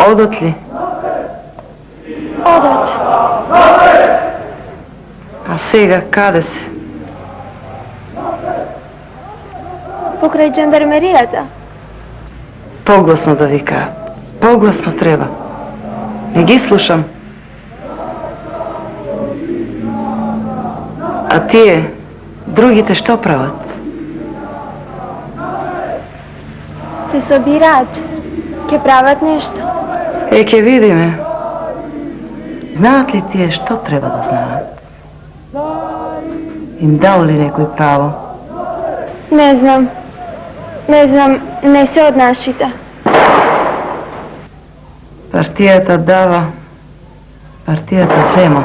Odot li? Odot. A сега каде се? Покрај жандармеријата. Погласно да ви кажа. Погласно треба. Не ги слушам. А тие, другите што прават? Се собираат. Ке прават нешто. Ке видиме. Знаат ли тие што треба да знаат? Им дал ли некој право? Не знам. Не знам, не се од нашите. Партијата дава, партијата зема.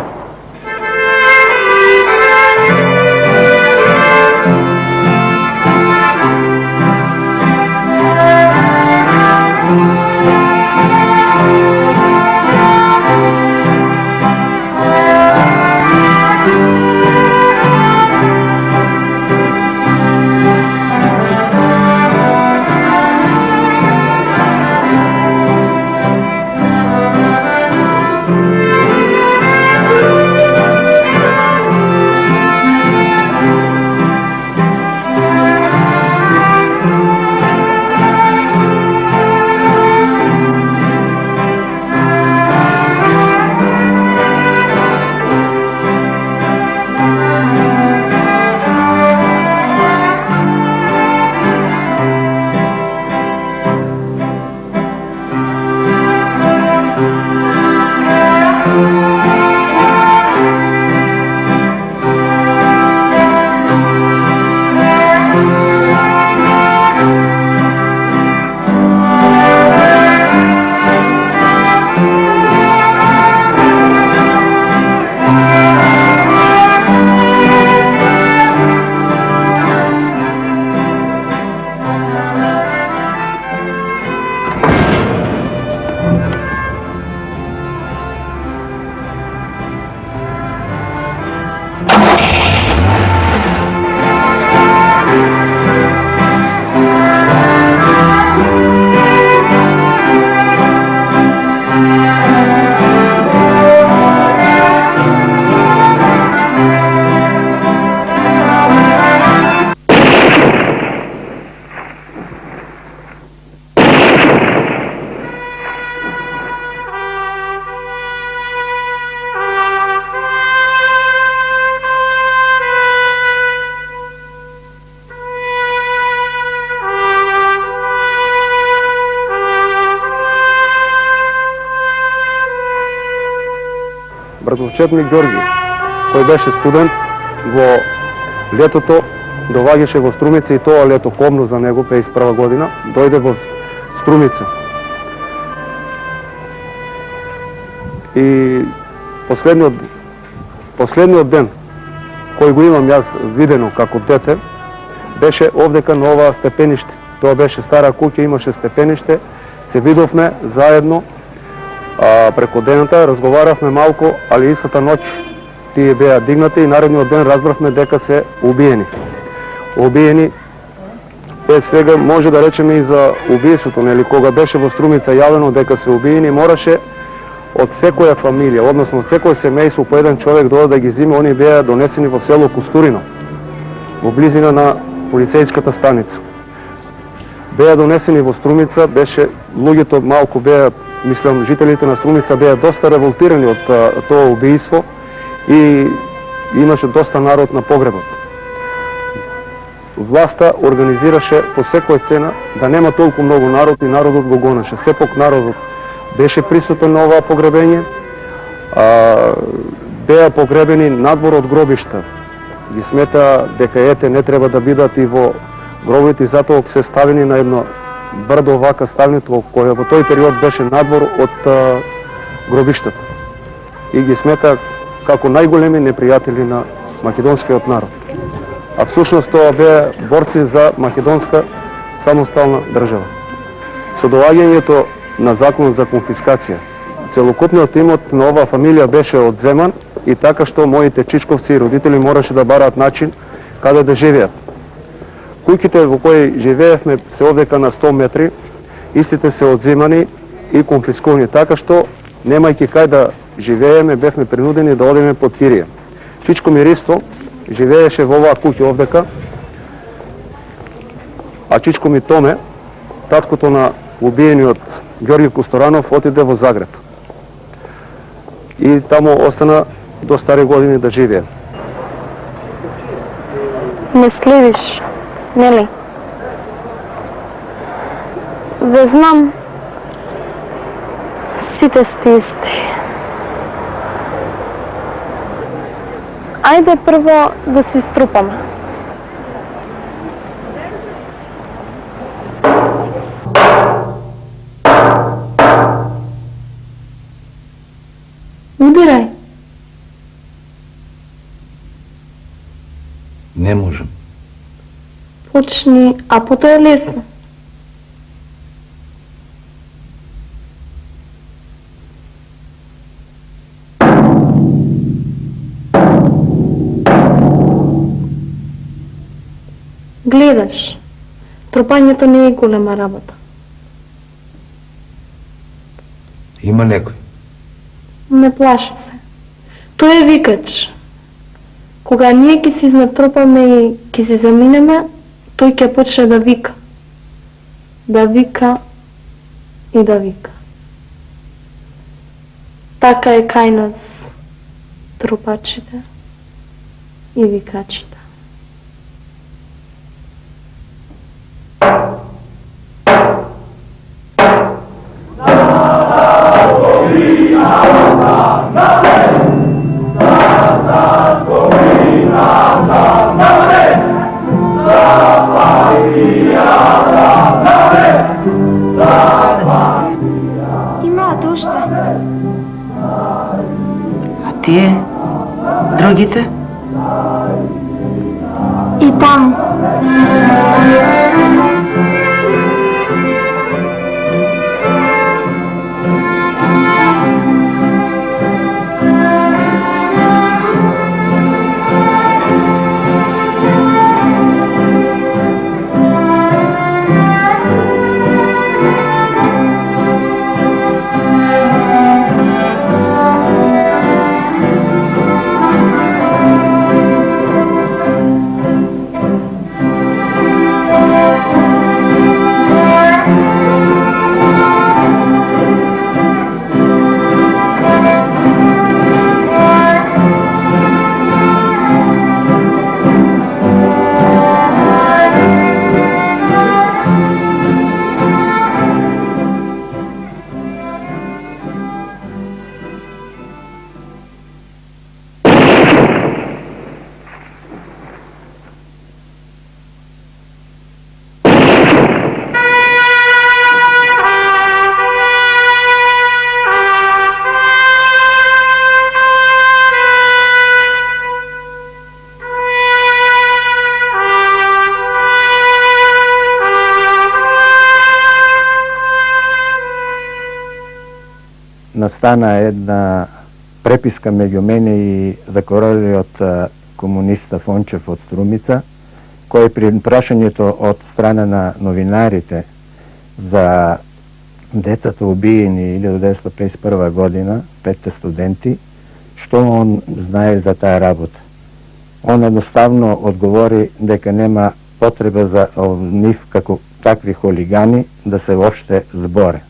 Братовчетник Ѓорги, кој беше студент во летото, доваѓаше во Струмица и тоа лето комно за него, 51 година, дојде во Струмица. И последниот ден, кој го имам јас видено како дете, беше овдека на ова степениште. Тоа беше стара куќа, имаше степениште, се видовме заедно, преку дената разговаравме малку, али истата ноќ тие беа дигнати и наредниот ден разбравме дека се убиени. Убиени, сега може да речеме и за убиството, нели, кога беше во Струмица јавено дека се убиени, мораше од секоја фамилија, односно од секој семејство по еден човек да ги зиме, они беа донесени во село Кустурино, во близина на полицејската станица. Беа донесени во Струмица, беше луѓето малку беа, мислам, жителите на Струмица беа доста револтирани од тоа убиство и имаше доста народ на погребот. Власта организираше по секоја цена да нема толку многу народ и народот го гонеше. Сепак народот беше присутен на оваа погребење, беа погребени надвор од гробишта. Ги смета дека ете не треба да бидат и во гробите и затоа се ставени на едно брдо вака ставнито, која во тој период беше надвор од гробиштата. И ги смета како најголеми непријатели на македонскиот народ. А всушност тоа беа борци за македонска самостална држава. Со доаѓањето на законот за конфискација. Целокупниот имот на оваа фамилија беше одземан и така што моите чичковци и родители мораше да бараат начин каде да живеат. Куќите во кои живеевме се овдека на 100 метри, истите се одземани и конфискувани, така што немајќи кај да живееме, бевме принудени да одиме под кирија. Чичко ми Ристо живееше во оваа куќа овдека, а чичко ми Томе, таткото на убиениот Ѓорги Кусторанов, отиде во Загреб. И таму остана до стари години да живее. Не следиш, нели? Ве знам, сите сте исти. Ајде прво да се струпаме. Удирај. Не можем. Почни, а потоа е лесно. Гледаш, трупањето не е голема работа. Има некој. Не плаши се. Тој е викач. Кога ние ќе се изнатрупаме и ќе се заминеме, тој ќе почне да вика. Да вика и да вика. Така е кај нас трупачите и викачите. Имаат уште. А тие? Другите? И таму. Настана една преписка меѓу мене и закорелиот комуниста Фончев од Струмица, кој при прашањето од страна на новинарите за децата убиени 1951 година, 5 студенти, што он знае за таа работа. Он едноставно одговори дека нема потреба за нив како такви хулигани да се воопште зборе,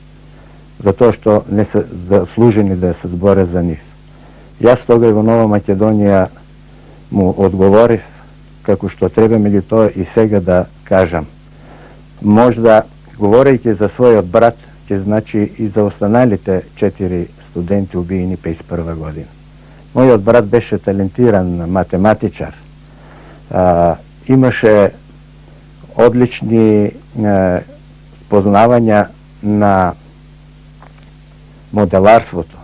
затоа што не се заслужени да се зборе за нив. Јас тога и во Нова Македонија му одговорив како што треба меѓутоа и сега да кажам. Можда, говорејќи за својот брат, ќе значи и за останалите 4 студенти убиени 51 година. Мојот брат беше талентиран математичар. Имаше одлични познавања на моделарството.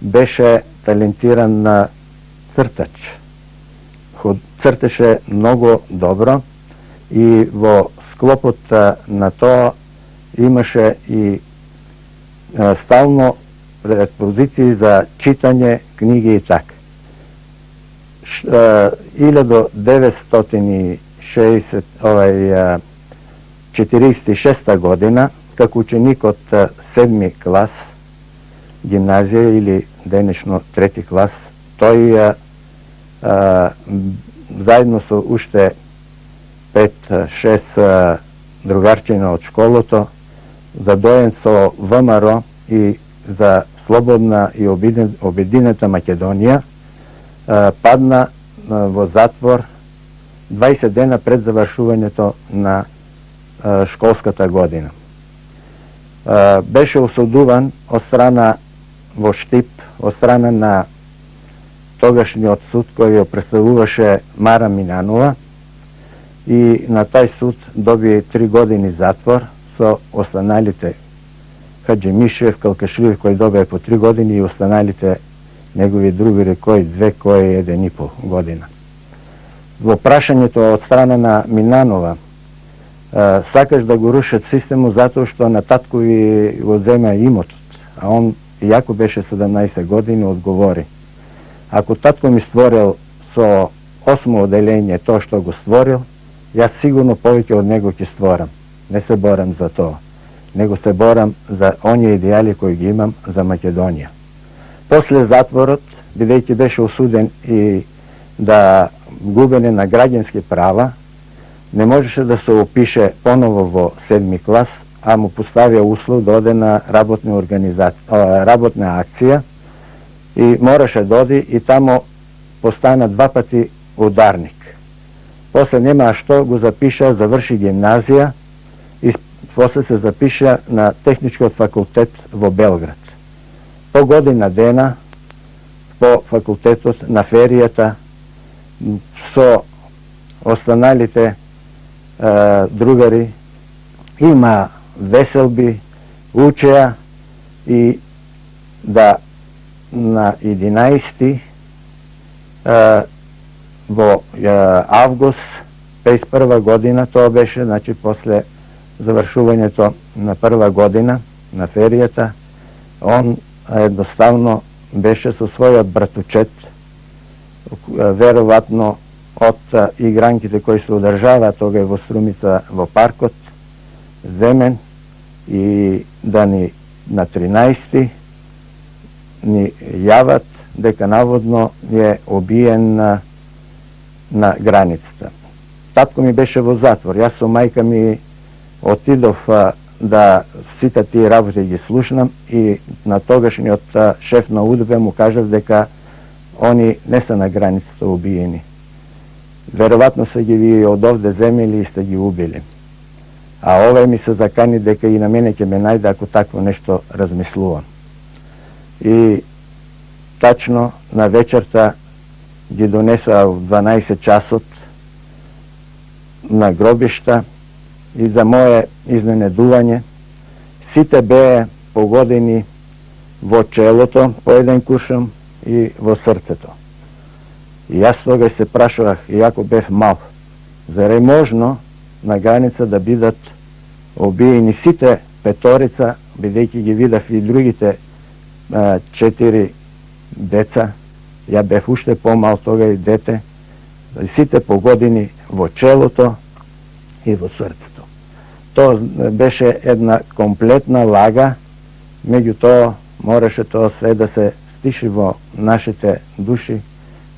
Беше талентиран на цртач. Цртеше многу добро и во склопот на тоа имаше и stalno ekspoziciji za čitanje knjige i tak. 1946 godina, kako učenik od 7. klas gimnazije ili денешно 3. клас, тој заедно со уште 5-6 другарчина од школото, задоен со ВМРО и за слободна и обединета Македонија, падна во затвор 20 дена пред завршувањето на школската година. Беше осудуван од страна во Штип, од страна на тогашниот суд кој ја представуваше Мара Минанова, и на тај суд доби 3 години затвор со останалите Хаджи Мишев, Калкашвили кој добие по 3 години и останалите негови другари кој 2, кој 1,5 година. Во прашањето од страна на Минанова, сакаш да го рушат системот затоа што на татко ви го зема имотот, а он, иако беше 17 години, одговори: ако татко ми створил со 8 оделение тоа што го створил, јас сигурно повеќе од него ќе створам. Не се борам за тоа, него се борам за оние идеали кои ги имам за Македонија. После затворот, бидејќи беше осуден и да губене на граѓански права, не можеше да се опише поново во 7. клас, а му поставија услов да оде на работна акција и мораше да оди и тамо постана 2 пати ударник. После нема што го запиша, заврши гимназија и после се запиша на Техничкиот факултет во Белград. По година дена по факултетот на феријата со останалите другари има веселби, учеа и да на 11 во август 51 година, тоа беше, значи, после завршувањето на прва година на феријата, он едноставно беше со својот братучет, веројатно од игранките кои се одржаваа тога во Струмица во паркот, земен и да ни на 13 ни јават дека наводно е обиен на границата. Татко ми беше во затвор, јас со мајка ми отидов да сите тие работи ги слушнам и на тогашниот шеф на УДБ му кажав дека они не се на границата убиени. Веројатно се ги ви од овде земели и сте ги убили. А овој ми се закани дека и на мене ќе ме најде ако такво нешто размислувам. И тачно на вечерта ги донесоа в 12 часот на гробишта и за моје изненедување сите беа погодени во челото по еден куршум и во срцето. И јас тогаш се прашувах, иако бев мал, зар е можно на граница да бидат убиени сите петорица, бидејќи ги видав и другите 4 деца, ја бев уште помал тога и дете, сите погодени во челото и во срцето. Тоа беше една комплетна лага, меѓутоа мораше тоа све да се стиши во нашите души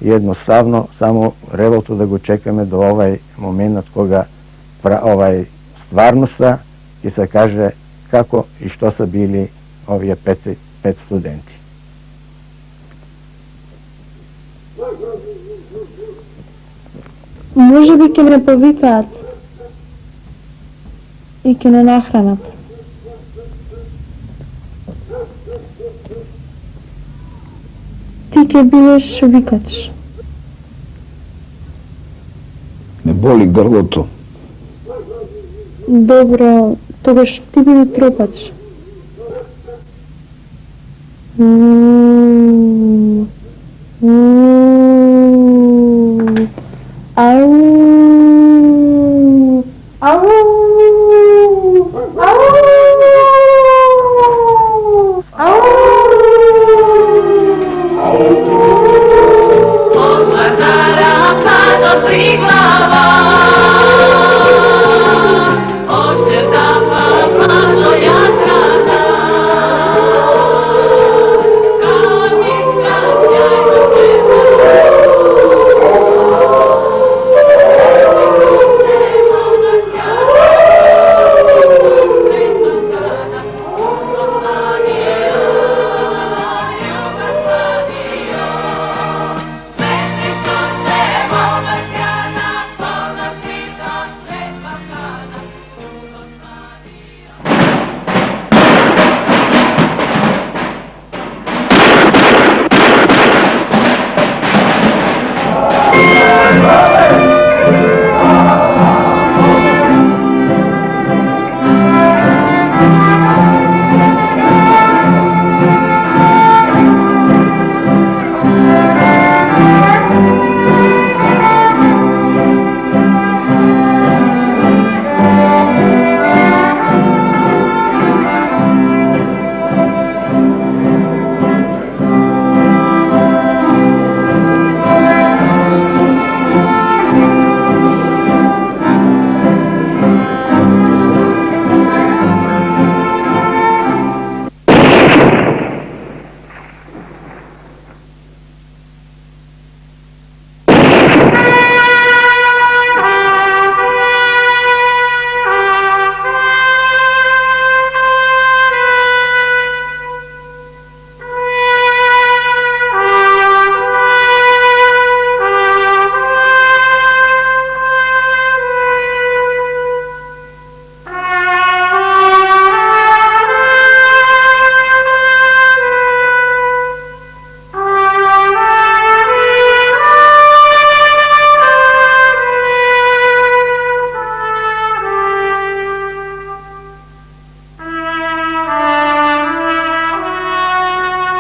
и едноставно само револто да го чекаме до овај моментот кога овај стварноста ќе се каже како и што се били овие 5 студенти. Може би ќе не повикаат и ќе не нахранат. Ти ќе бидеш викач. Не боли грлото. Добро, тогаш ти биде тропач. Ау! Ау! Ау!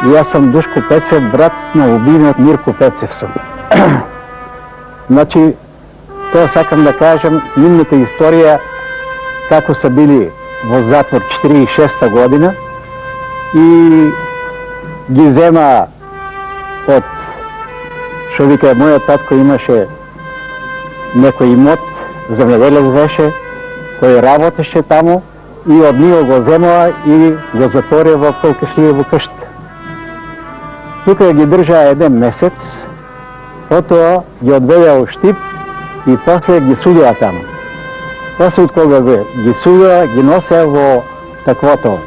И аз съм Душко Пецев, брат на убийниот Мирко Пецев сум. Значи, тоа сакам да кажем, нивната историја како са били во затвор 46-та година и ги зема од, шо вика, мојот татко имаше некој имот, земјоделец беше, кој работеше таму и од него го земала и го затворија во Колкашлиево кшт. Тука ги држаа еден месец, потоа ги одведеа во Штип и после ги судеа таму. После од кога ги судеа, ги носеа во таквото,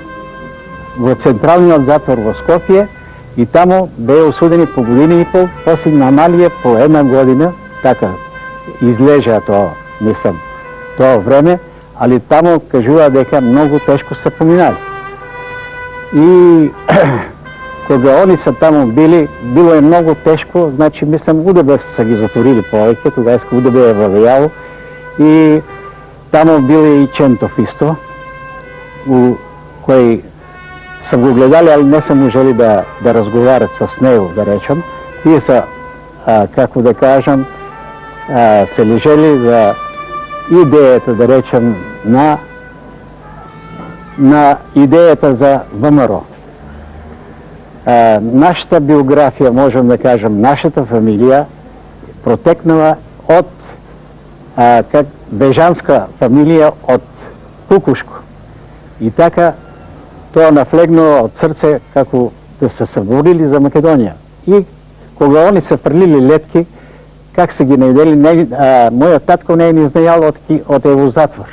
во централниот затвор во Скопје и таму беа осудени по година и пол, после намалија по 1 година, така излежа тоа, мислам, тоа време, али таму кажува дека многу тешко се поминали. И кога они са таму били, било е многу тешко, значи мислам УДБ са ги затворили повеќе, тогава УДБ е во Вејаво и таму бил и Чентов исто, кој са го гледали, али не са можели да разговарат с него, да речем. Тие са, како да кажам, се лежели за идејата, да речем, на идејата за ВМРО. Нашата биографија, можем да кажем, нашата фамилија протекнала од бежанска фамилија од Кукушко. И така тоа нафлегнало од срце како да се съборили за Македонија. И кога они се фрлили летки, как се ги најдели, мојот татко не е ни знаел од ево затвор.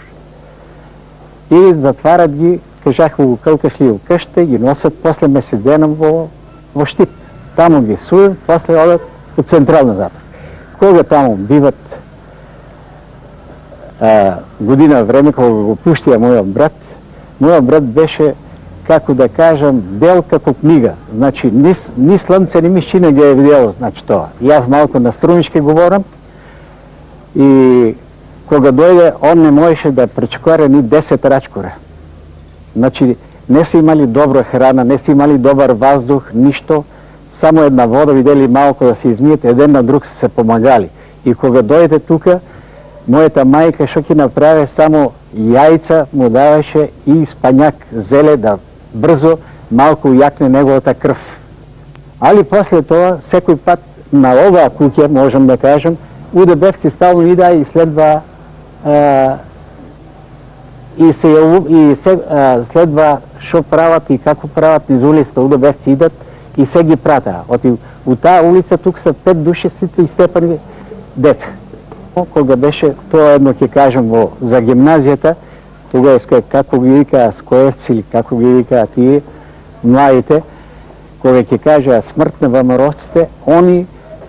И затварат ги, кажах во Калкашлиево кшта, ги носат после месец дена во Штип. Таму ги сујат, после одат во централна затвор. Кога таму биват година време, кога го пуштија мојот брат беше, како да кажам, бел како книга. Значи, ни слънце, ни мишчина ги е видело, значи тоа. Јас малко на струмички говорам и кога дојде, он не можеше да пречекора ни 10 рачкора. Значи, не се имали добра храна, не се имали добар воздух, ништо, само една вода, видели малко да се измијат, еден на друг се помагали. И кога дојде тука, мојата мајка што ќе направи, само јајца му даваше и спањак зеле да брзо малку јакне неговата крв. Али после тоа, секој пат на оваа куќа, можем да кажем, УДБ-вци стално идаа и следва следва што прават и како прават низ улицата. УДБ-вци идат и се ги пратаа. У таа улица тук се 5 души сите истепани деца. Кога беше тоа едно ќе кажем за гимназијата, тогава како ги викаа скоевци или како ги викаа тие младите, кога ќе кажа смрт на ВМРО-ците, они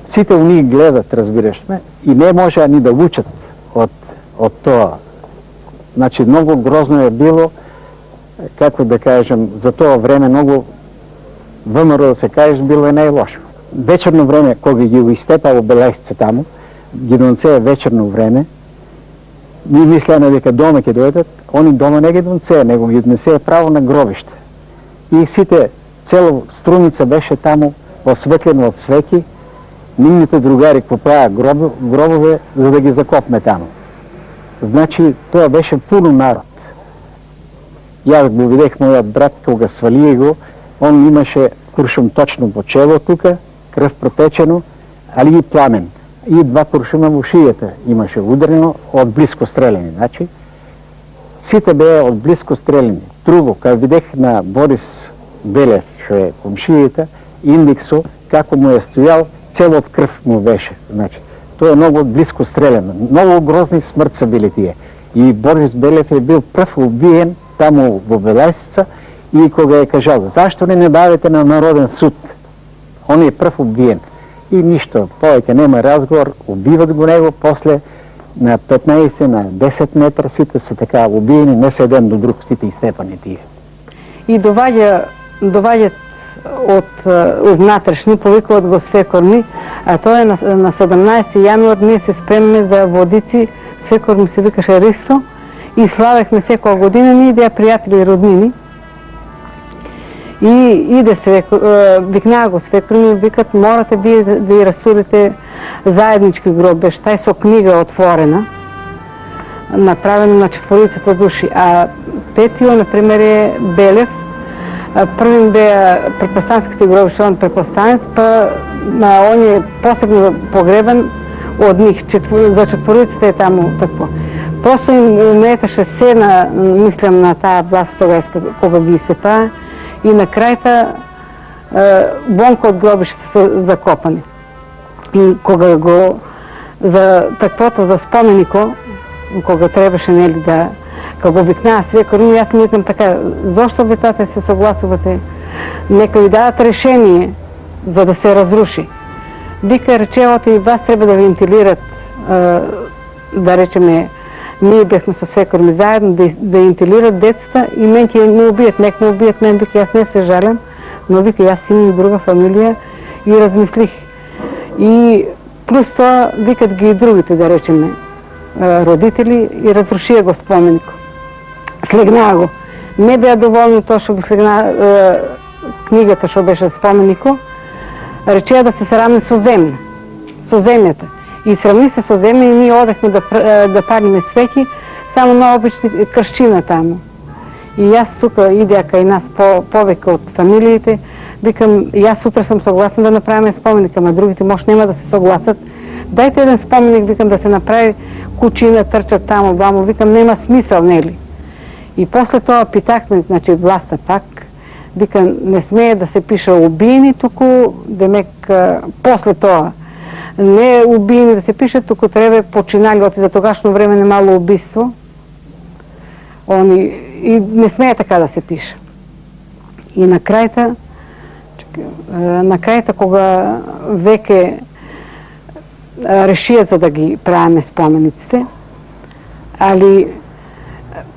сите уни гледат, разбираш ме, и не можеа ни да учат од тоа. Значи многу грозно е било, како да кажем, за тоа време многу ВМРО, да се кажеш, било е најлошо. Вечерно време, кога ги го истепало белесица таму, ги донцеа вечерно време, ние мислеме дека дома ќе дојдат, они дома не ги донцеа, него ги донесеа право на гробиште. И сите, цело Струмица беше таму осветлено од свеќи, нивните другари купаа гробове за да ги закопме таму. Значи, тоа беше пуно народ. Јас го видех мојот брат кога свалие го, он имаше куршум точно по чело тука, крв протечено, али и пламен. И 2 куршума во шијата имаше ударено од блиско стрелени. Значи, сите беа од блиско стрелени. Друго, кога видех на Борис Белев, што е комшијата, индексо, како му е стојал, целот крв му беше. Значи, тоа е многу блиско стрелено. Многу грозни смрт са били тие. И Борис Белев е бил прв убиен таму во Белесица и кога е кажал, зашто не давите на Народен суд? Он е прв убиен. И ништо, повеќе нема разговор, убиват го него, после на 15, на 10 метра сите се така убиени, не се еден до друг, сите истепани тие. И доваѓат од внатрешни, повикуваат го свекорни, а тоа е на 17 јануар, ние се спремме за водици, свекор ми се викаше Ристо, и славехме секоја година, ние беа пријатели и роднини. И иде викна го свекр ми, викат, морате вие да ја разтурите заеднички гроб, беше тај со книга отворена, направено на 4 души. А петио, например, е Белев. Првим беа препостанските гробиши, он препостанец, па он е посебно погребан од нив, за 4 е таму такво. Просто им уметаше се мислам на таа власт тога кога ги истепаа и на крајта вонка од гробишите се закопани. И кога го за таквото, за споменико, кога требаше нели да кога викнаа свекор, јас не знам така, зошто бе тате се согласувате, нека ви дадат решение за да се разруши. Вика, рече, и вас треба да вентилират, да речеме, ние бехме со свекор ми заедно, да вентилират децата и мен ќе ме убият, нека ме убият мен, вика, јас не се жалям, но вика, јас имам друга фамилија и размислих. И плюс тоа, викат ги и другите, да речеме, родители и разрушија го споменико. Слегнаа го. Не беа доволни тоа што го слегнаа книгата што беше споменико, речеа да се срамни со земја, со земјата. И срамни се со земја и ние одехме да палиме свеќи само на обични кршчина таму. И јас тука идеа кај нас повеќе од фамилиите, викам, јас сутра сум согласна да направиме споменик, ама другите може нема да се согласат. Дајте еден споменик, викам, да се направи кучина, трчат таму, ваму, викам, нема смисъл, нели? И после тоа питахме, значи, власта пак, викам, не смее да се пише убиени, туку, демек, после тоа, не убиени да се пише, туку треба починали, оти за тогашно време немало убийство. И не смее така да се пише. И на крајта, кога веќе решија за да ги правиме спомениците, али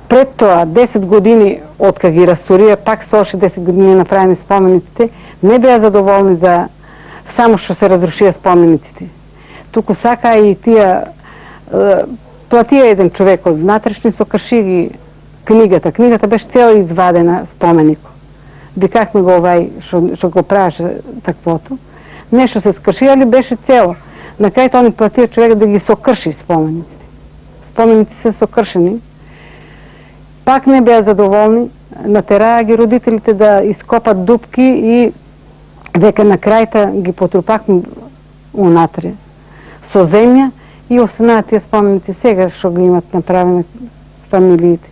пред тоа 10 години од кога ги растурија, пак со още 10 години направени спомениците, не беа задоволни за само што се разрушија спомениците. Туку сака и тие платија еден човек од внатрешни, сокрши ги книгата. Книгата беше цела извадена споменико. Викахме го овај што го правеше таквото. Нешто се скрши, али беше цело. На крајто они платија човек да ги сокрши спомениците. Спомениците се сокршени. Пак не беа задоволни, натераа ги родителите да ископат дупки и дека на крајта ги потрупахме унатре со земја и останаа тие споменици сега што ги имат направени фамилиите.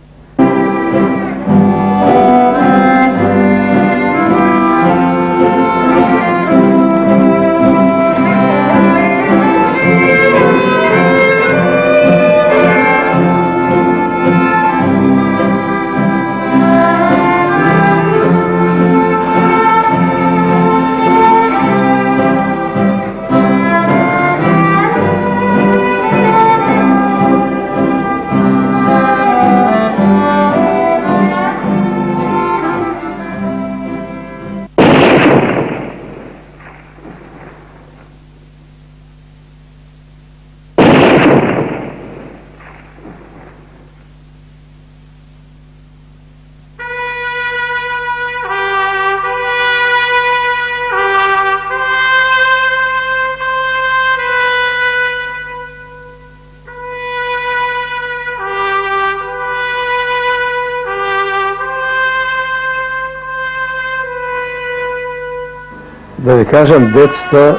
Да ви кажам, децата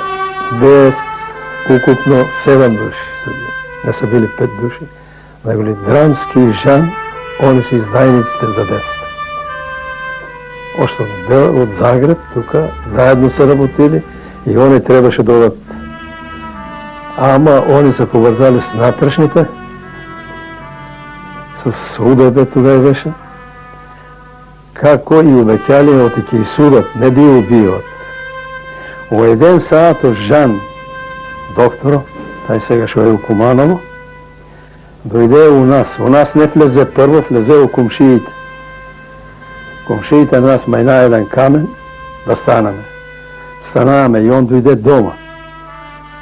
бе укупно 7 души. Не са били 5 души. Најголи Драмски и Жан, они са издајниците за децата. Ошто од Загреб, тука, заедно са работили и они требаше да одат. Ама они се поврзали с напрешните, со судот тога беше, како и обеќали оти ке и судот, не би убиот. Во еден саат Жан, докторо, тај сега што е у Куманово, дојде у нас. У нас не влезе прво, влезе у комшиите. Комшиите нас мајна еден камен да станаме. Станаваме и он дојде дома.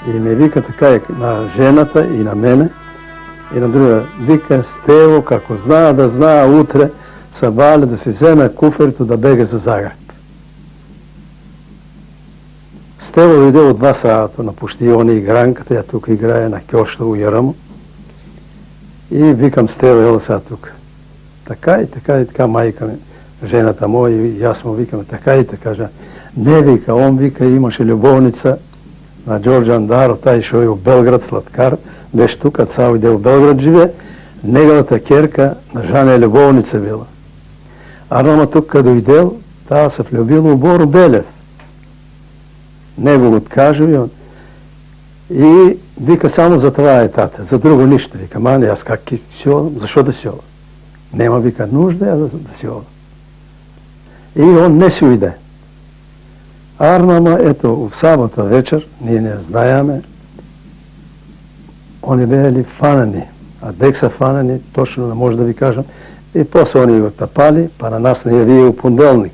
И ме вика така на жената и на мене и на друга. Вика, Стево, како знаа да знаа утре, са бали да си земе куферто да бега за Загреб. Стево дойде от 2 сата, напусти он игранката, я тук играе на кьошта у Ярамо. И викам, Стево, ела сега тук. Така и така, майка ми, жената моя и аз му викаме, така и така. Не вика, он вика, имаше любовница на Джорджа Андаро, taj šo je u Belgrad slatkar, беше тук, цял иде в Белград живе, неговата керка на жена е любовница била. Арнама тук като дойдел, тая се влюбила у Боро Белев. Него го откажу и вика, само за това е тата, за друго нищо. Вика, мани, аз как си ода? Защо да си ода? Нема, вика, нужда е да си ода. И он не си уйде. Арнама, ето, в сабота вечер, ние не знаеме, они били фанани, а дек са фанани, точно не може да ви кажем, и после они го тапали, па на нас не яви у понеделник.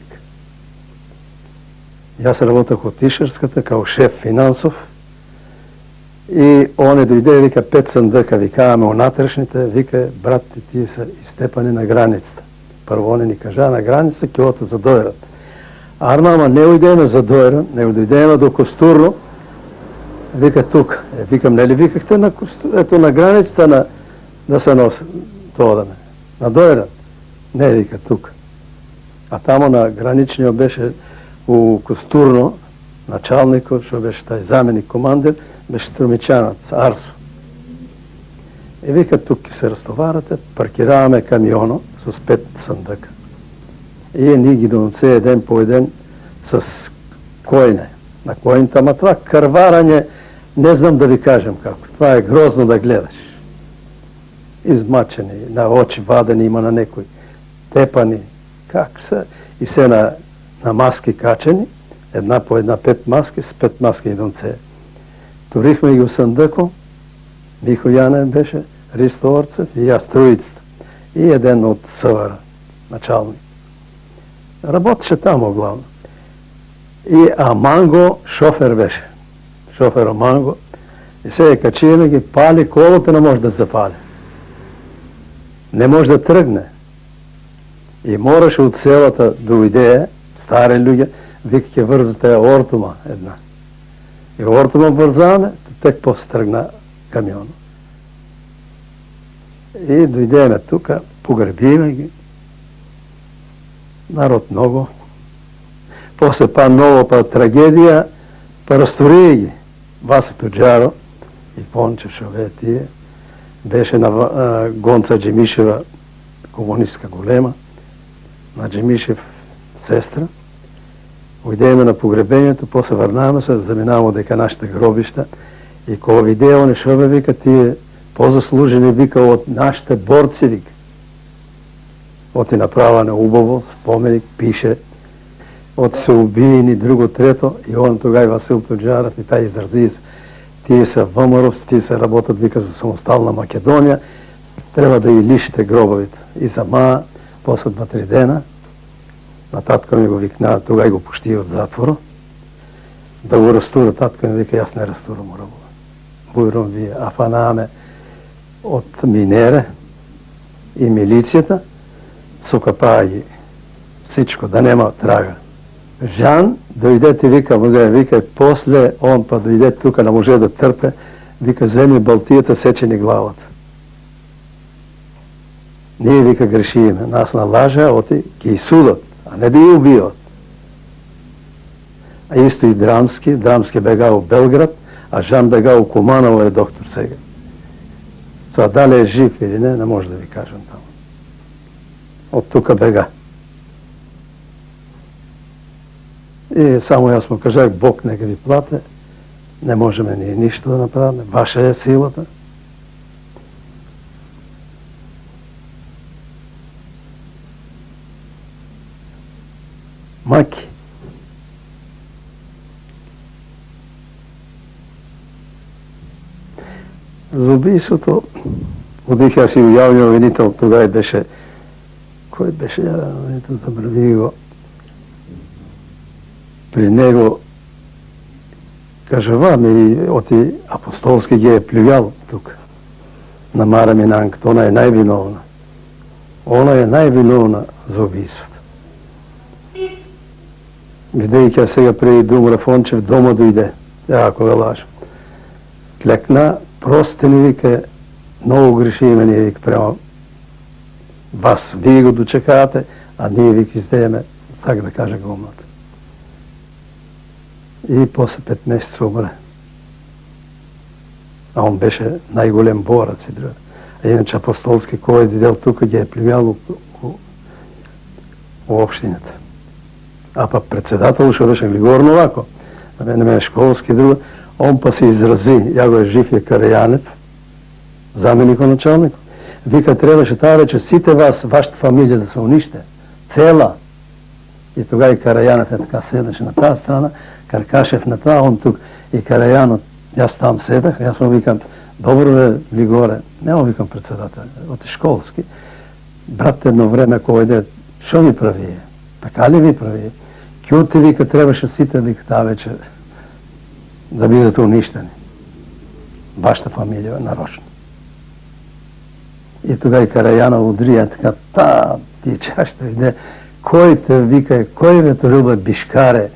Аз работах от Ишерската, као шеф финансов, и он дойде и вика, 5 съндъка, викаваме унатрешните, вика, брат, ти са изтепани на границата. Първо он ни кажа, на границата, килата за дойрат. Арнама не уйдеме за дойра, не дойдеме до Костурно, вика тук. Викам, не ли викахте на Костурно, ето на границата да се носи, това на дойра? Не, вика тук. А тамо на граничния беше у Костурно, началникът, що беше taj заменик командир, беше струмичанец, Арсо. И вика, тук се разтоварате, паркираваме камиона с 5 съндъка. И ние ги донесе един по един с койне. На койната, ама това кърварање, не знам да ви кажем како. Това е грозно да гледаш. Измачени, на очи вадени има на некои, тепани, как са, и се на маски качени, една по една 5 маски, с 5 маски и донце. Турихме ги у съндъко, Михо Янев беше, Ристо Орцев и аз троицата. И един от Съвара, началник. Работеше там главно. А Манго шофер беше. Шофер Манго. И сега качиме ги, пали колата, не може да запали. Не може да тръгне. И мораше от селата да уйде, стари люди, вика, ке вързате ортума една. И ортума вързаваме, тък после тръгна камиона. И дойдеме тук, погребиме ги. Народ много. После па ново, па трагедия, па разтори ги. Васо Туджаро и Пончев шове тие. Беше на Гонца Джемишева, комунистка голема, на Джемишев сестра. Уйдеме на погребението, после върнаваме се, заминаваме дека нашите гробища. И кога видео он шове вика, тие по-заслужени вика от нашите борци, вика. От и направане убаво, споменик, пише, от се убиени, друго, трето, и он тогава Васил Туджаров и taj изрази се. Тие са ВМРО, тие са работят, вика, за самостална Македония, трябва да и лишите гробовите. И сама, после 2-3 дена, на татко ми го викна, тогава го пущи от затвора, да го разтура. Татко ми вика, аз не разтурам работа. Буйром вие, афанаме от минере и милицията, сукапа ги всичко, да нема трага. Жан дойде ти вика, вика, после он па дойде тук, не може да търпе, вика, вземи балтията, сече ни главата. Ние, вика, грешиме. Нас налажа, оти ги судат, а не да ги убиват. А исто и Драмски бега у Белград, а Жан бега у Куманово е доктор сега. Това дали е жив или не може да ви кажем там. От тука бега. И само аз му кажах, Бог нека ви плате, не можем ние нищо да направим, ваша е силата. Маки. За убийството водих аз и уявния обвинител, тогава беше, кой беше обвинител, забрави го. При него, кажаваме, оти апостолски ги е плюял тук, на Мара Минанката, она е най-виновна. Она е най-виновна за убийството. видејќи сега преди да умре Фончев, дома дојде, ако го лажам. Клекна, прости ни, вика, многу грешиме ние, вика, према вас, вие го дочекавате, а ние, вика, издееме, сак да кажа го умрат. И после 5 месеца умре. А он беше најголем борец и друго. А иначе апостолски, кој е дидел тука, ги е племјал у општината. А па председател, што беше Глигорно овако, на мене школски друго, он па се изрази, ја го е Живје Карајанев, заменикот началник, вика, требаше таа вече сите вас, вашата фамилија да се униште, цела. И тога и Карајанев е така седеше на таа страна, Каркашев на таа, он тук, и Карајанот, јас там седах, јас му викам, добро бе, Глигоре, не му викам председател, оти школски, брат едно време кој иде, шо ви прави? Така ли ви прави? Кјути, вика, требаше сите, вика, таа вече да бидете уништени. Вашата фамилија нарочно. И тога и Карајанов удрија така, ти чашто иде, кој те вика, кој веторил бишкаре,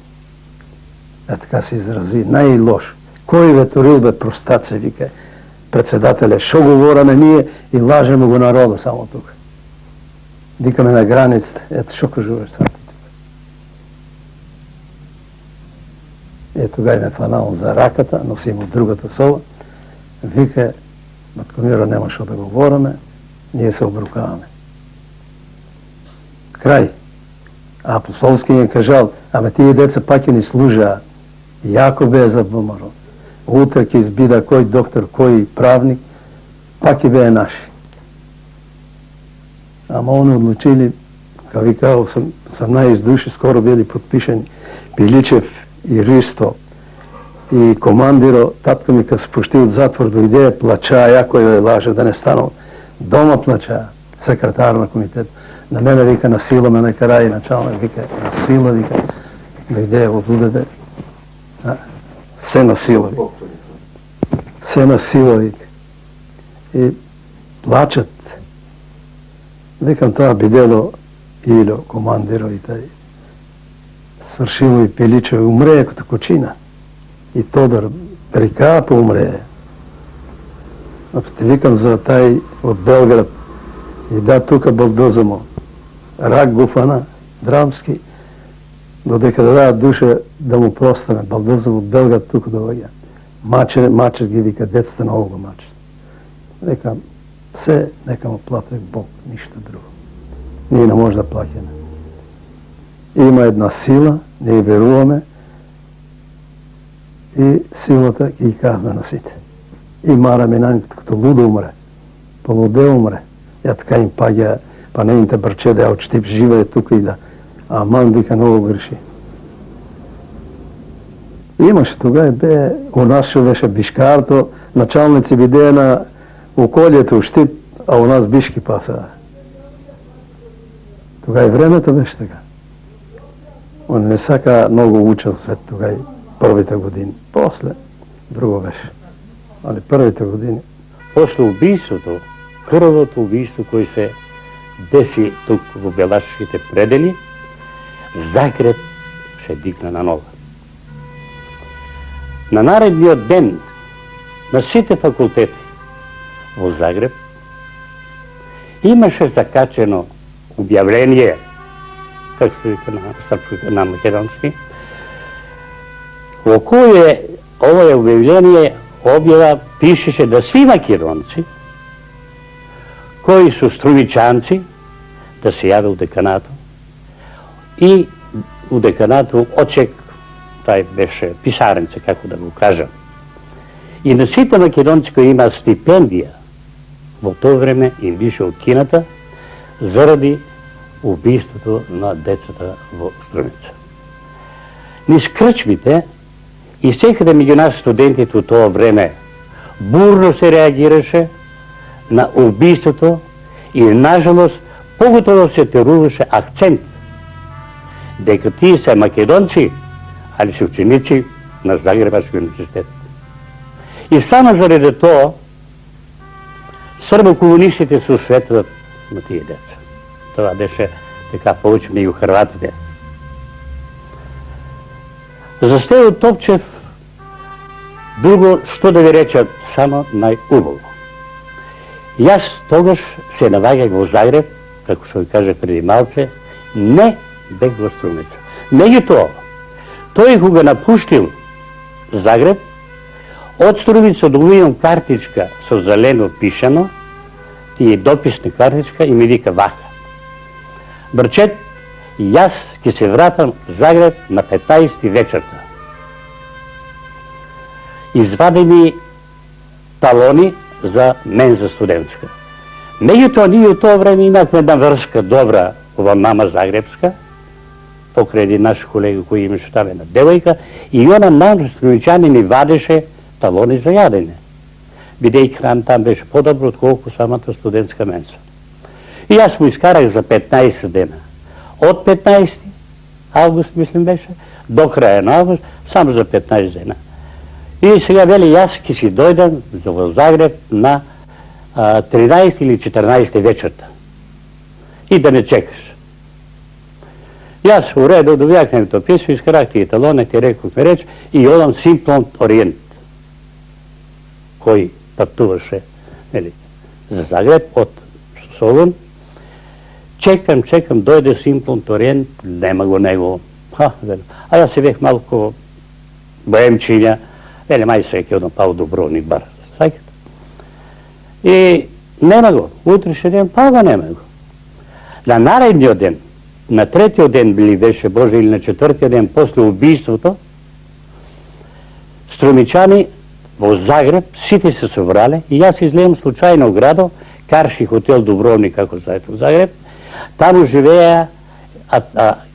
така се изрази, најлош. Кој веторил простаце, вика, председателе, шо говораме ние и лажеме го народа само тука. Викаме на границите, ето шо кажуваш сам ти тука. Е, тога ме фанал за раката, носим от другата соба. Вика, Маткомиро, нема шо да говораме, ние се обрукаваме. Крај. А апостолски ми кажал, аме тие деца пак ни служаа. Јако бе за ВМРО. Утре ќе избида кој доктор, кој правник, пак и бе наши. Ама они одлучили, како ви кажал, 18 души скоро били подпишани, Пиличев и Ристо и командиро, татко ми кога се пушти од затвор дојде, плачаа, јако ја лаже да не станал. Дома плачаа, секретар на комитет. На мене вика на сила, ме накара и началник вика на сила, вика, дојде од удаде. Се на сила, вика. Се на сила, вика. И плачат. Викам, тоа бидело Ило, командиро и тај. Свршило и Пиличево, умрее като кучина. И Тодор Рикапа умрее. А те викам за тај од Белград. И да, тука балдоза му. Рак го фана, драмски. Додека да дадат душа да му простане. Балдоза од Белград тука доаѓа. Мачет ги вика, децата много го мачет. Викам, се нека му плати Бог, ништо друго. Ние не може да плаќаме. Има една сила, ние веруваме и силата ќе ги казна на сите. И Мара Минанкот като лудо умре, полуде умре. Ја така им паѓа, па нејните брче да ја очтип жива е тука и да. А ман вика много греши. Имаше тога бе, у нас што беше бишкарто, началници бидеа на уколјето Штип, а у нас бишки пасаа. Тога и времето беше така. Он не сака много учил свет тога и првите години. После, друго беше. Али првите години. После убийството, крвното убийство кој се деси тук во Белашките предели, Загреб се дигна на нога. На наредниот ден на сите факултети во Загреб имаше закачено објавление, како се вика на српски, на македонски, во кое овое објавление објава пишеше да сви македонци кои су струмичанци да се јаве у деканату и у деканату очек, тај беше писаренце, како да го кажам. И на сите македонци кои има стипендија во тоа време им беше откината заради убиството на децата во Струмица. Низ крчмите и секаде меѓу нас студентите у тоа време бурно се реагираше на убиството и нажалост поготово се теруваше акцент дека тие се македонци, али се ученици на Загребашки универзитет. И само заради тоа србо-комунистите се осветват на тие деца. Тоа беше така повеќе меѓу хрватите. За Стево Топчев друго што да ви речат, само најубаво. Јас тогаш се наваѓах во Загреб, како што ви кажа преди малце, не бег во Струмица. Меѓутоа, тој кога напуштил Загреб, од Струмица добивам картичка со зелено пишано, тие дописна картичка и ми вика вака. Брчет, јас ќе се вратам в Загреб на 15 вечерта. Извади ми талони за менза студентска. Меѓутоа, ние од тоа време имахме една врска добра ова мама Загребска, покрај един наш колега кој имаше там една девојка, и она нам струмичани ни вадеше талони за јадење. Бидејќи храна там беше подобро отколку самата студентска менза. И јас му искарах за 15 дена. Од 15 август, мислим беше, до краја на август, само за 15 дена. И сега вели, јас ќе си дојдам во Загреб на 13 или 14 вечерта. И да не чекаш. Јас уредо довијах немето писмо, искарах тие талони, ти рекохме реч, и одам Симплон Ориент, кој патуваше за Загреб од Солун. Чекам, дојде Симплон Ориент, нема го него. А јас се бех малко боемчиња, веле мај се ќе одам па од Дубровник бар. И нема го, утрешен ден па го нема го. На наредниот ден, на третиот ден били беше Боже или на четвртиот ден после убиството, струмичани во Загреб сите се собрале и јас излеем случајно градо, Карши хотел Дубровник, како знаете во Загреб. Таму живеа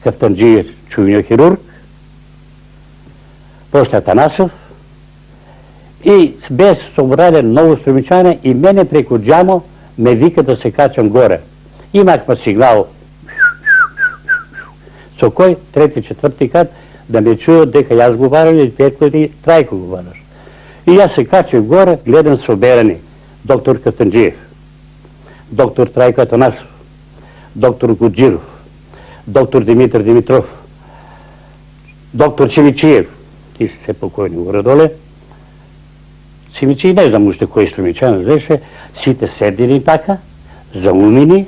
Кафтанџиев, чујниот хирург, после Атанасов, и без собрале многу струмичани и мене преку џамо ме вика да се качам горе. Имахме сигнал со кој трети, четврти кат да ме чујат дека јас говорам или Петко или Трајко говораш. И јас се качам горе, гледам соберани доктор Кафтанџиев, доктор Трајко Атанасов, доктор Гуџиров, доктор Димитар Димитров, доктор Чимичиев, ти се покојни горе доле. Чимичи, не знам уште кој струмичан беше, сите седени така, заумени,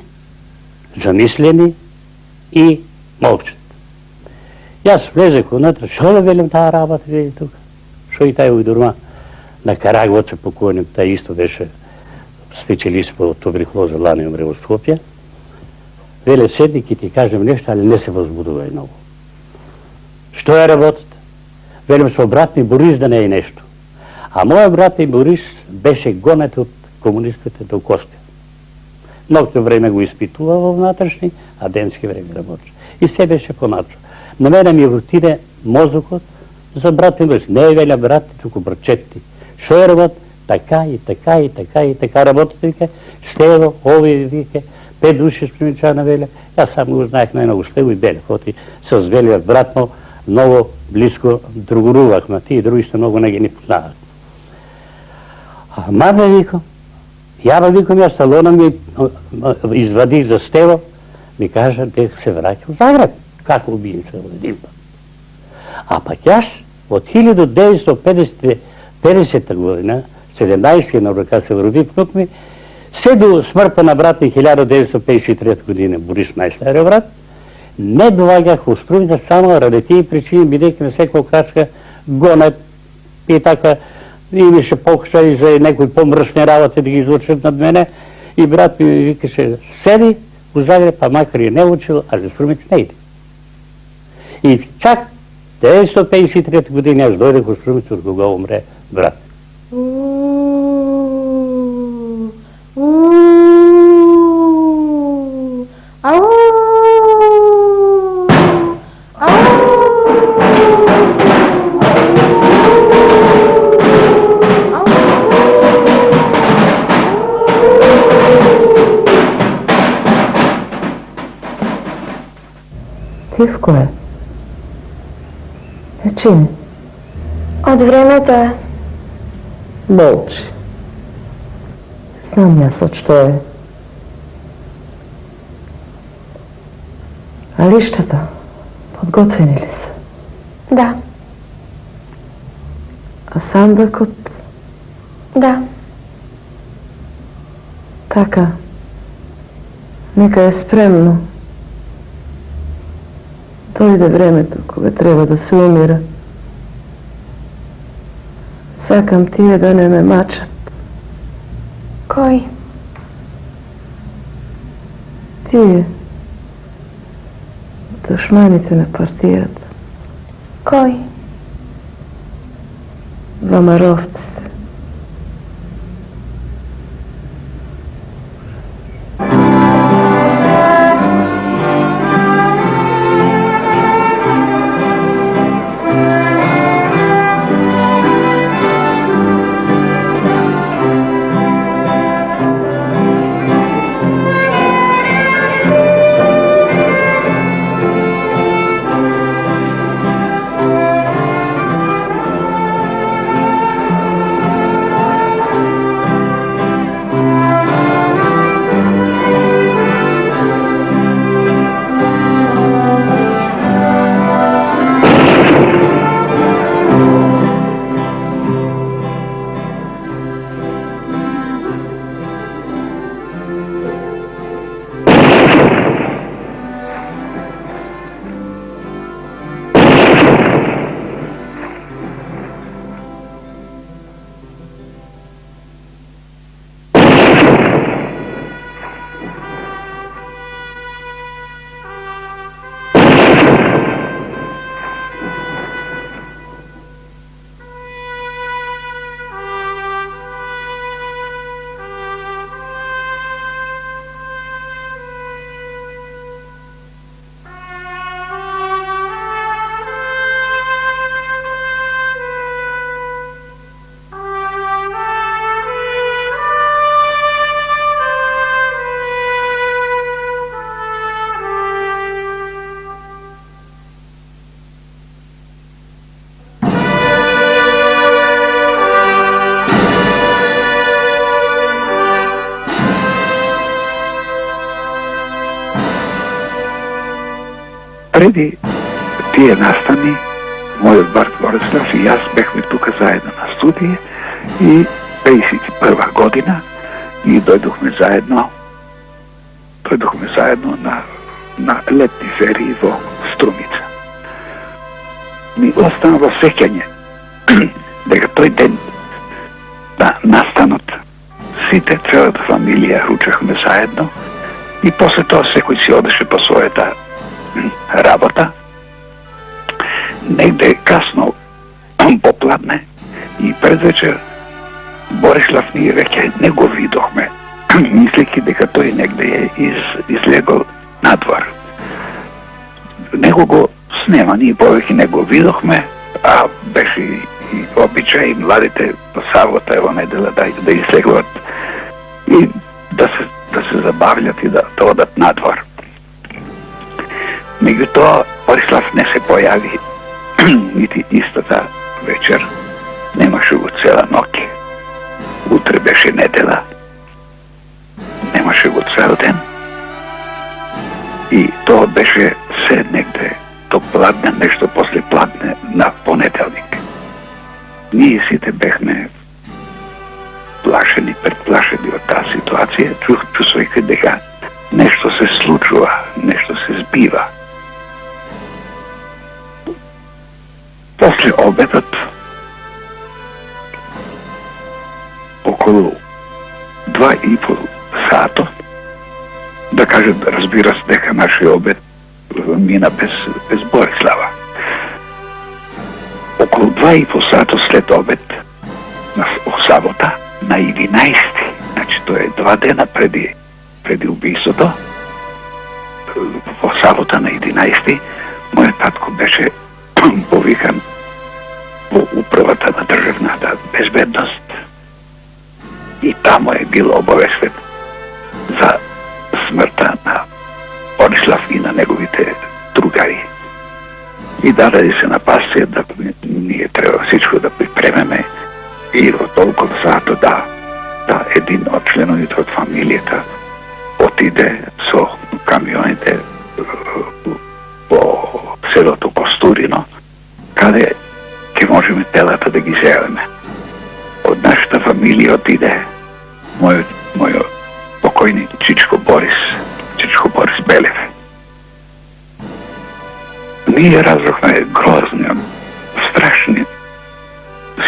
замислени и молчат. Јас влезех унатре, шо да велим таа работа вели тука? Шо и тај ујдурма на Карагвоца покојник, тај исто беше специјалист по туберкулоза, лани умре во Скопје. Веле седни ќе ти кажем нешто, али не се возбудувај многу. Што е работата? Велим со брат ми Борис да не е нешто. А мојот брат ми Борис беше гонет од комунистите до Коска. Ноќно време го испитува во внатрешни, а денски време работи. И се беше поначо. На мене ми отиде мозокот за брат ми Борис. Не е велја брат, туку брачетти. Шо е работ? Така и така и така и така работите, вика. Штево, ови, вика, 5 души струмичана веле. Јас само го знаех најмногу Штево и Белев. Оти со велиот брат му многу близко другурувахме. Тие други што многу не ги ни познават. Маме викам, јас талона ми извадих за Стево, ми кажа дека се враќа во Загреб. Како убиен се од един пат. А пак јас од 1950 година, 17 на река се роди внук ми, се до смртта на брат ми 1953 година, Борис најстариот брат, не доаѓах во Струмица само ради тие причини, бидејќи на секоја крачка гонет и така. Имаше покушај за некои помршни работи да ги извршат над мене и брат ми викаше, седи у Загреб, па макар и не учил, а за Струмица не иде. И чак 1953 година јас дојдех во Струмица од кога умре брат. Тивко е. Речи ми. Од времето е. Молчи. Знам јас од што е. А лиштата, подготвени ли се? Да. А сандакот? Да. Така. Нека е спремно. Дојде времето кога треба да се умира. Сакам тие да не ме мачат. Кој? Тие. Душманите на партијата. Кој? Вамаровците. Преди тие настани, мојот брат Борислав и јас бехме тука заедно на студија и 51 година и дојдохме заедно на летни ферии во Струмица. Ми останува сеќање дека тој ден на настанот сите, целата фамилија ручахме заедно и после тоа секој си одеше по својата работа. Негде касно попладне и предвечер Борислав ние веќе не го видохме, мислејќи дека тој негде е излегол надвор. Него го снема, ние повеќе не го видохме, а беше и обичај младите по сабота во недела да излегуват и да се забавljат и да одат надвор. Меѓутоа, Борислав не се појави нити истата вечер, немаше го цела ноќ. Утре беше недела, немаше го цел ден. И тоа беше се негде до пладне, нешто после пладне на понеделник. Ние сите бехме предплашени од таа ситуација, чувствувајќи дека нешто се случува, нешто се збива. После обедот, околу 2,5 сато, да кажем, разбира се дека нашиот обед мина без Борислава. Околу 2,5 сато след обед, на сабота, на 11, значи тоа е 2 дена преди убийството, во сабота на 11, мојот татко беше повикан во управата на државната безбедност и тамо е бил обавестен за смртта на Борислав и на неговите другари. И даде се на пасија да ние треба всичко да припремеме и во толкова сато да един од членовите од фамилијата отиде со камионите по селото Костурино, каде ќе можеме телата да ги зелеме. Од нашата фамилија отиде мојот покојни Чичко Борис Белев. Ние разрухме грозни, страшни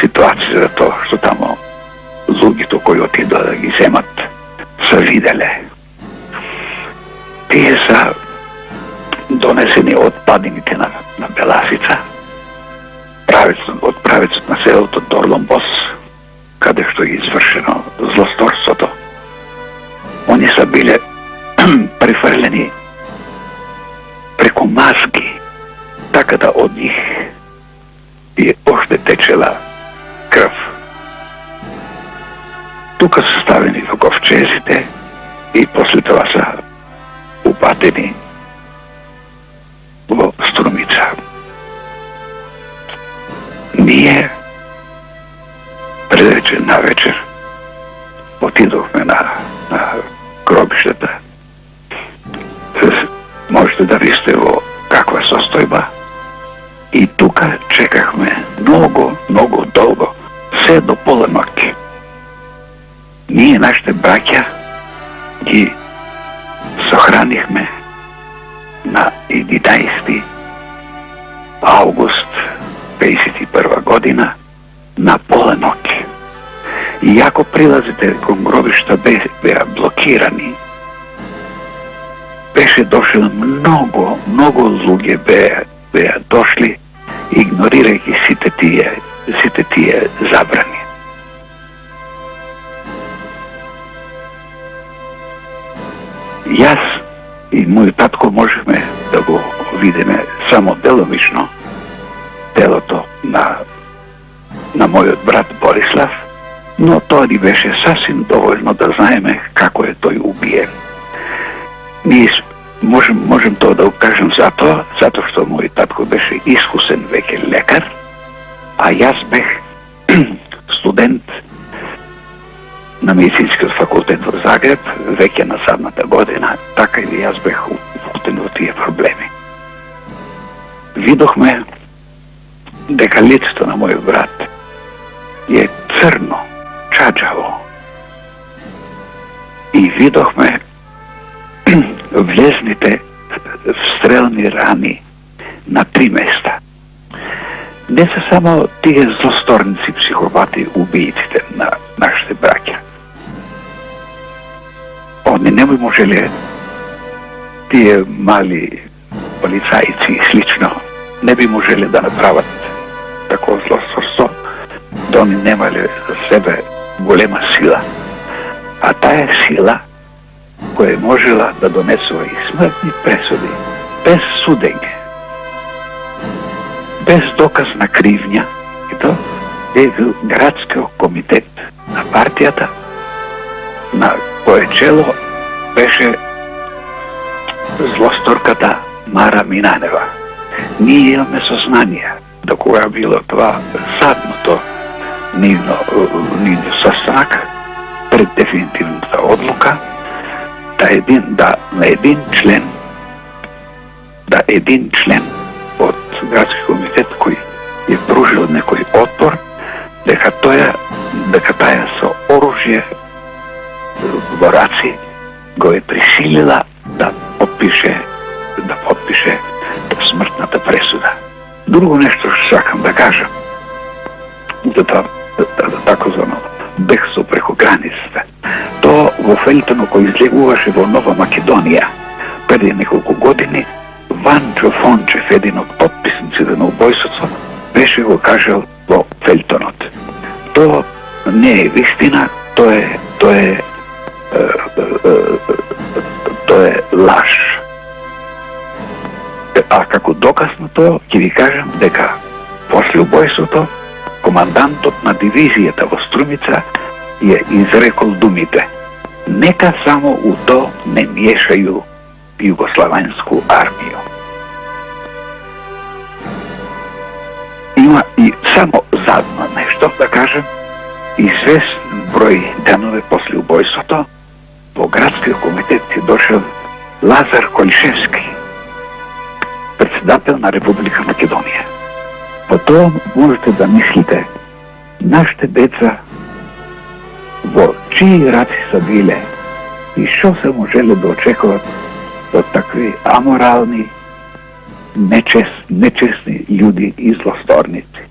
ситуации за тоа што тамо луѓето кои отидоа да ги земат се виделе. Тие са донесени од падините на Беласица, од правецот на селото Дорломбос, каде што е извршено злосторството. Они са биле префрлени преку мазги, така да од них и оште течела крв. Тука са ставени во ковчезите и после тоа са упатени во Струмица. Ние предвечер на вечер отидохме на гробиштата. Можете да видите во каква состојба. И тука чекахме много долго, се до пола ноќ. Ние, нашите браќа, ги сохранихме на 11. август 51 година на пола ноќ. И ако прилазите кон гробишта беа блокирани, беше дошло много луѓе беа дошли, игнорирајќи сите тие забрани. Јас и мој татко можеме да го видиме само деломично телото на мојот брат Борислав, но тоа ни беше сасвим доволно да знаеме како е тој убиен. Ние можем тоа да го кажем затоа што мој татко беше искусен веќе лекар, а јас бех студент на медицинскиот факултет во Загреб, веќе на задната година, така и јас бех впутен во тие проблеми. Видохме дека лицето на мојот брат е црно, чаджаво. И видохме влезните стрелни рани на 3 места. Не се само тие злосторници, психопати, убијците на нашите браќа. Они не можеле, тие мали полицајци и слично, не би можеле да направат такова злосторство, да они немале за себе голема сила. А тая сила која можела да донесува и смртни пресуди, без судење, без доказ на кривња, и то е градскиот комитет на партијата, на кое чело беше злосторката Мара Минанева. Ние имаме сознание да кога било това задното нивно состанак пред дефинитивната одлука, на един член од градски комитет кој е пружил некој отпор, дека таја со оружје во раци го е присилила да подпише смртната пресуда. Друго нешто што сакам да кажам, за такозвано бегство преку границата. То во фелтоно кој излегуваше во Нова Македонија преди неколку години, Ванчо Фончев, един од подписниците на убојството, беше го кажал во фелтонот. То не е вистина, то е лаж. А како доказ на тоа, ќе ви кажам дека после убојството, командантот на дивизијата во Струмица ја изрекол думите: нека само у то не мешају југославенску армију. Има и само задно нешто да кажем, известен број денове после убојството, во градскиот комитет е дошел Лазар Колишевски, председател на Република Македонија. По тоа можете да мислите нашите деца во чии раци са биле и што се можеле да очекуват од такви аморални, нечестни људи и злосторници.